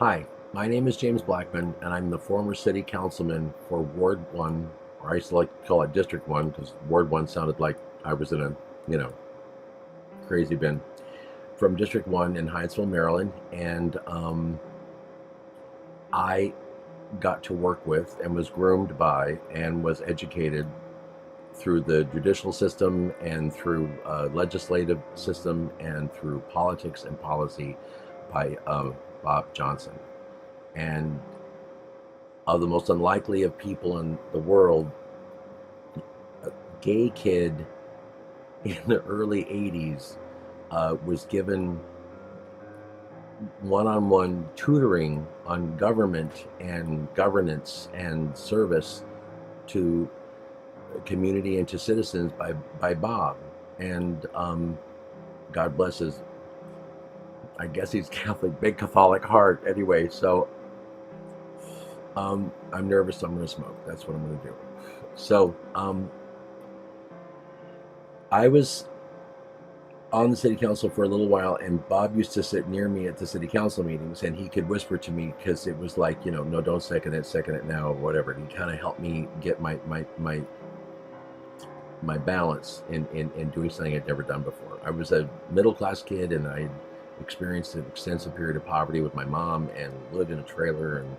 Hi, my name is James Blackman, and I'm the former city councilman for Ward 1, or I used to like to call it District 1 because Ward 1 sounded like I was in a, you know, crazy bin, from District 1 in Hyattsville, Maryland. And I got to work with and was groomed by and was educated through the judicial system and through legislative system and through politics and policy by Bob Johnson. And of the most unlikely of people in the world, a gay kid in the early 80s was given one-on-one tutoring on government and governance and service to community and to citizens by Bob. And God bless his, I guess he's Catholic, big Catholic heart anyway. So I'm nervous, so I'm going to smoke. That's what I'm going to do. So I was on the city council for a little while, and Bob used to sit near me at the city council meetings, and he could whisper to me because it was like, no, don't second it now, or whatever. And he kind of helped me get my balance in doing something I'd never done before. I was a middle-class kid, and I experienced an extensive period of poverty with my mom and lived in a trailer and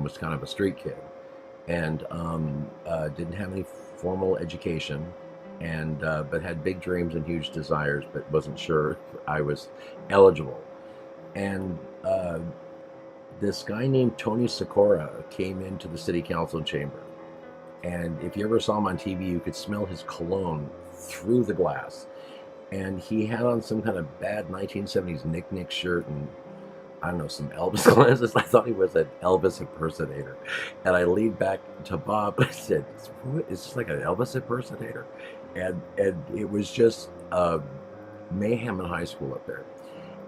was kind of a street kid, and didn't have any formal education, and but had big dreams and huge desires, but wasn't sure if I was eligible. And this guy named Tony Sikora came into the city council chamber, and if you ever saw him on TV, you could smell his cologne through the glass. And he had on some kind of bad 1970s Nick shirt and, I don't know, some Elvis glasses. I thought he was an Elvis impersonator. And I leaned back to Bob and I said, is this like an Elvis impersonator? And it was just mayhem in high school up there.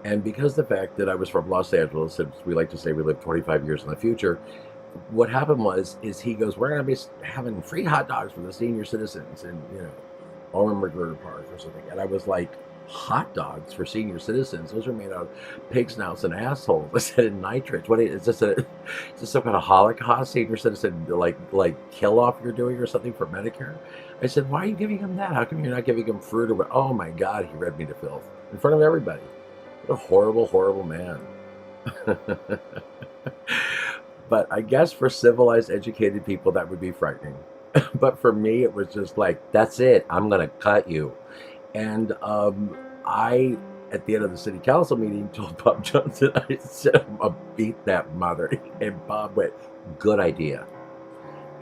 And because the fact that I was from Los Angeles, and we like to say we live 25 years in the future, what happened is he goes, we're going to be having free hot dogs for the senior citizens in, Ormond McGregor Park or something. And I was like, hot dogs for senior citizens? Those are made out of pig snouts and assholes. I said, in nitrates. What is this? Is this some kind of Holocaust senior citizen like kill off you're doing or something for Medicare? I said, why are you giving him that? How come you're not giving him fruit? Or oh my God, he read me to filth in front of everybody. What a horrible, horrible man. But I guess for civilized, educated people, that would be frightening. But for me, it was just like, that's it. I'm going to cut you. And I, at the end of the city council meeting, told Bob Johnson, I said, I'm going to beat that mother. And Bob went, good idea.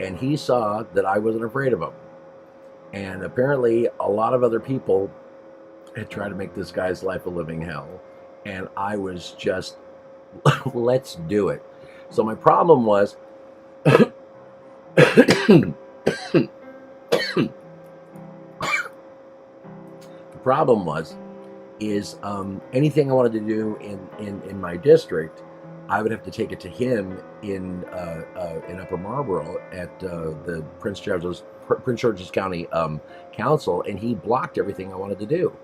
And he saw that I wasn't afraid of him. And apparently, a lot of other people had tried to make this guy's life a living hell. And I was just, let's do it. So my problem was, the problem is anything I wanted to do in my district, I would have to take it to him in Upper Marlboro at the Prince George's County Council, and he blocked everything I wanted to do.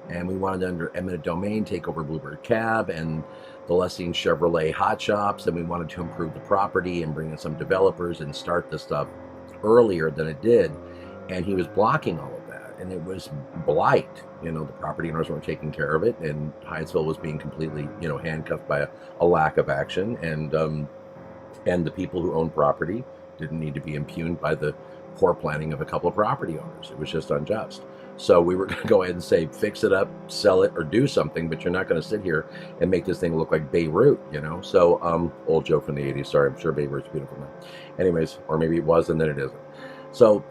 And we wanted to, under eminent domain, take over Bluebird Cab and the Lessing Chevrolet hot shops, and we wanted to improve the property and bring in some developers and start the stuff earlier than it did. And he was blocking all of that, and it was blight. The property owners weren't taking care of it, and Hyattsville was being completely, handcuffed by a lack of action, and the people who owned property didn't need to be impugned by the poor planning of a couple of property owners. It was just unjust. So we were going to go ahead and say, fix it up, sell it, or do something, but you're not going to sit here and make this thing look like Beirut, So, old joke from the 80s. Sorry, I'm sure Beirut's beautiful now. Anyways, or maybe it was and then it isn't. So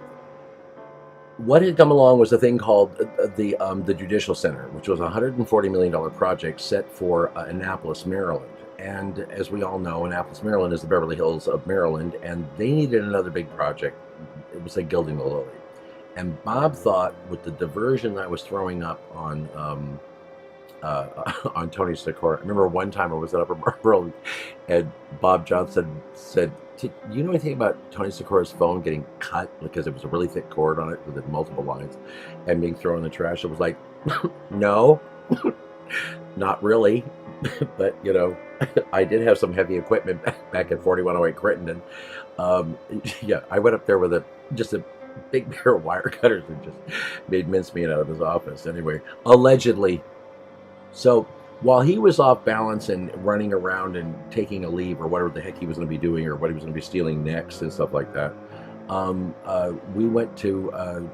what had come along was a thing called the Judicial Center, which was a $140 million project set for Annapolis, Maryland. And as we all know, Annapolis, Maryland is the Beverly Hills of Maryland, and they needed another big project. It was like gilding the lily. And Bob thought, with the diversion I was throwing up on Tony Sikora. I remember one time I was at Upper Marlboro, and Bob Johnson said, "Do you know anything about Tony Sikora's phone getting cut because it was a really thick cord on it with multiple lines and being thrown in the trash?" It was like, no, not really. But I did have some heavy equipment back at 4108 Crittenden. Yeah, I went up there with just a big pair of wire cutters and just made mincemeat out of his office. Anyway, allegedly. So while he was off balance and running around and taking a leave or whatever the heck he was going to be doing or what he was going to be stealing next and stuff like that, we went to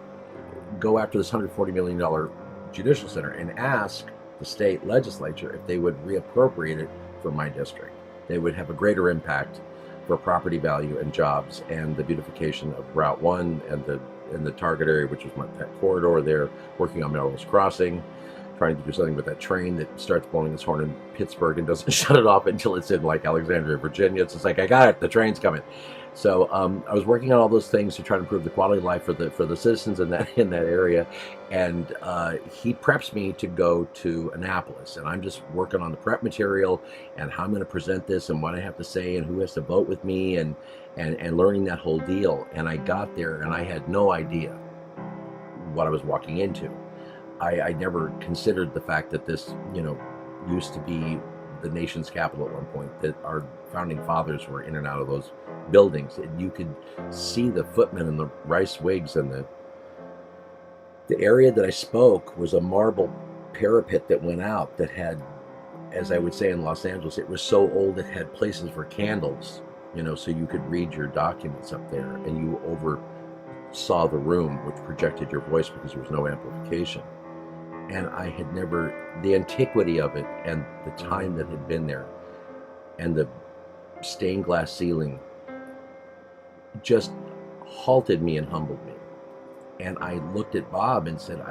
go after this $140 million judicial center and ask the state legislature if they would reappropriate it for my district. They would have a greater impact for property value and jobs and the beautification of Route 1 and the target area, which was that corridor there, working on Melrose Crossing, trying to do something with that train that starts blowing its horn in Pittsburgh and doesn't shut it off until it's in like Alexandria, Virginia. It's just like, I got it, the train's coming. So I was working on all those things to try to improve the quality of life for the citizens in that area, and he preps me to go to Annapolis, and I'm just working on the prep material and how I'm going to present this and what I have to say and who has to vote with me and learning that whole deal. And I got there and I had no idea what I was walking into. I never considered the fact that this used to be the nation's capital at one point, that our founding fathers were in and out of those buildings, and you could see the footmen and the rice wigs, and the area that I spoke was a marble parapet that went out that had, as I would say in Los Angeles, it was so old it had places for candles, so you could read your documents up there, and you oversaw the room, which projected your voice because there was no amplification. And I had never, the antiquity of it and the time that had been there and the stained glass ceiling just halted me and humbled me. And I looked at Bob and said,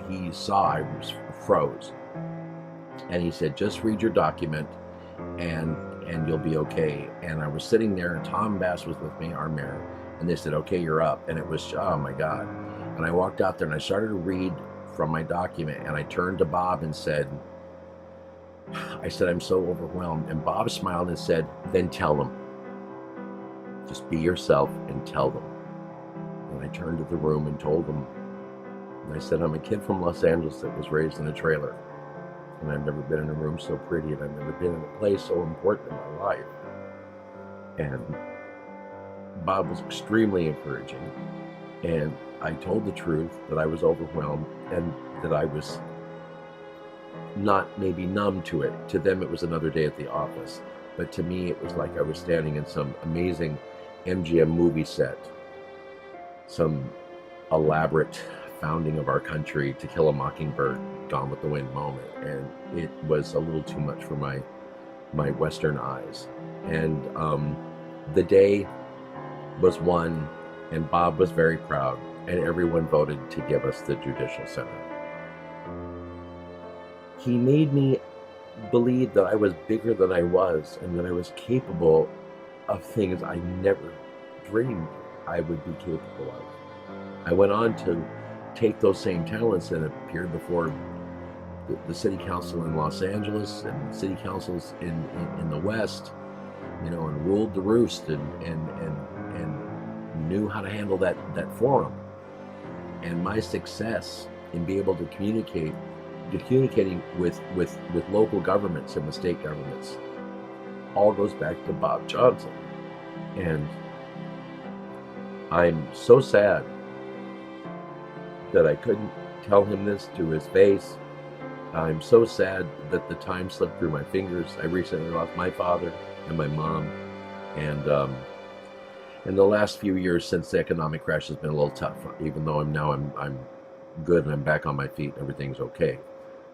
he saw I was froze. And he said, just read your document and you'll be okay. And I was sitting there and Tom Bass was with me, our mayor, and they said, okay, you're up. And it was, oh my God. And I walked out there and I started to read from my document, and I turned to Bob and said, I'm so overwhelmed. And Bob smiled and said, then tell them. Just be yourself and tell them. And I turned to the room and told them. And I said, I'm a kid from Los Angeles that was raised in a trailer. And I've never been in a room so pretty, and I've never been in a place so important in my life. And Bob was extremely encouraging. And I told the truth, that I was overwhelmed and that I was not maybe numb to it. To them, it was another day at the office. But to me, it was like I was standing in some amazing MGM movie set, some elaborate founding of our country, To Kill a Mockingbird, Gone with the Wind moment. And it was a little too much for my Western eyes. And the day was won, and Bob was very proud, and everyone voted to give us the Judicial Center. He made me believe that I was bigger than I was, and that I was capable of things I never dreamed I would be capable of. I went on to take those same talents and appeared before the city council in Los Angeles and city councils in the West, and ruled the roost and knew how to handle that forum. And my success in being able to communicating with local governments and with state governments all goes back to Bob Johnson. And I'm so sad that I couldn't tell him this to his face. I'm so sad that the time slipped through my fingers. I recently lost my father and my mom, and in the last few years since the economic crash has been a little tough, even though I'm good and I'm back on my feet and everything's okay.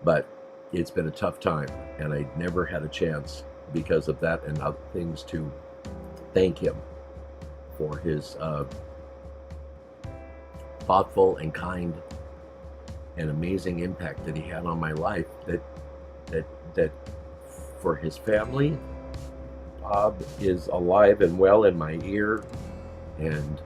But it's been a tough time, and I never had a chance because of that and other things to thank him for his thoughtful and kind and amazing impact that he had on my life, that for his family. Bob is alive and well in my ear, and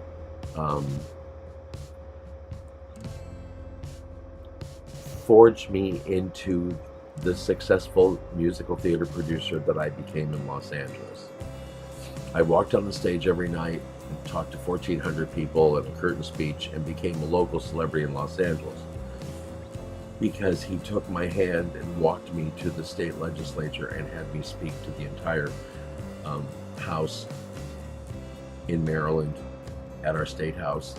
forged me into the successful musical theater producer that I became in Los Angeles. I walked on the stage every night and talked to 1,400 people at a curtain speech and became a local celebrity in Los Angeles. because he took my hand and walked me to the state legislature and had me speak to the entire House in Maryland at our state house.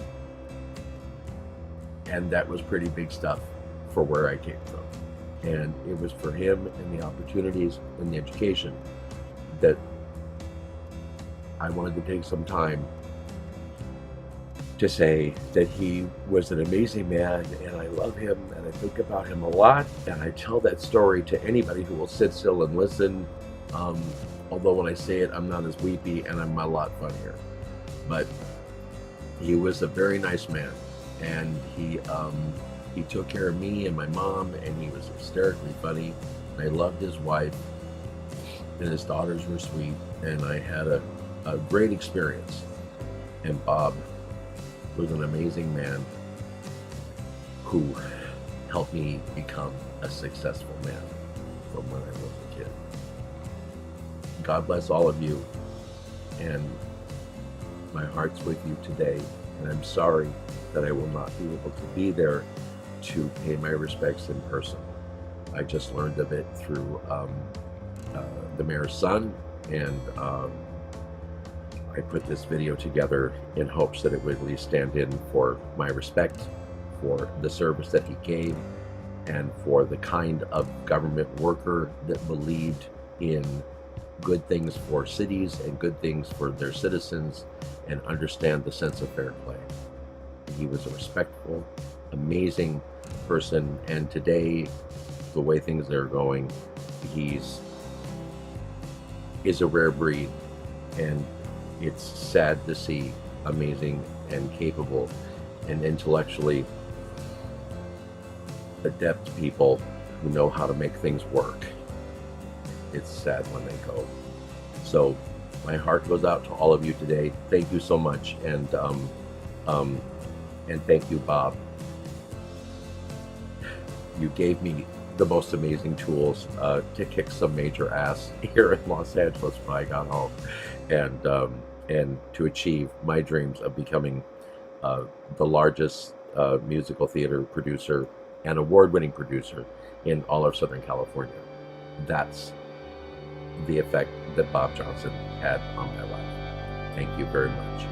And that was pretty big stuff for where I came from. And it was for him and the opportunities and the education that I wanted to take some time to say that he was an amazing man, and I love him, and I think about him a lot, and I tell that story to anybody who will sit still and listen. Although when I say it, I'm not as weepy and I'm a lot funnier. But he was a very nice man, and he took care of me and my mom, and he was hysterically funny. I loved his wife, and his daughters were sweet, and I had a great experience. And Bob was an amazing man who helped me become a successful man from when I was a kid. God bless all of you, and my heart's with you today, and I'm sorry that I will not be able to be there to pay my respects in person. I just learned of it through the mayor's son, and I put this video together in hopes that it would at least stand in for my respect for the service that he gave and for the kind of government worker that believed in good things for cities and good things for their citizens and understand the sense of fair play. He was a respectful, amazing person, and today, the way things are going, is a rare breed, and it's sad to see amazing and capable and intellectually adept people who know how to make things work. It's sad when they go. So my heart goes out to all of you today. Thank you so much, and thank you, Bob. You gave me the most amazing tools to kick some major ass here in Los Angeles when I got home, and to achieve my dreams of becoming the largest musical theater producer and award-winning producer in all of Southern California. That's the effect that Bob Johnson had on my life. Thank you very much.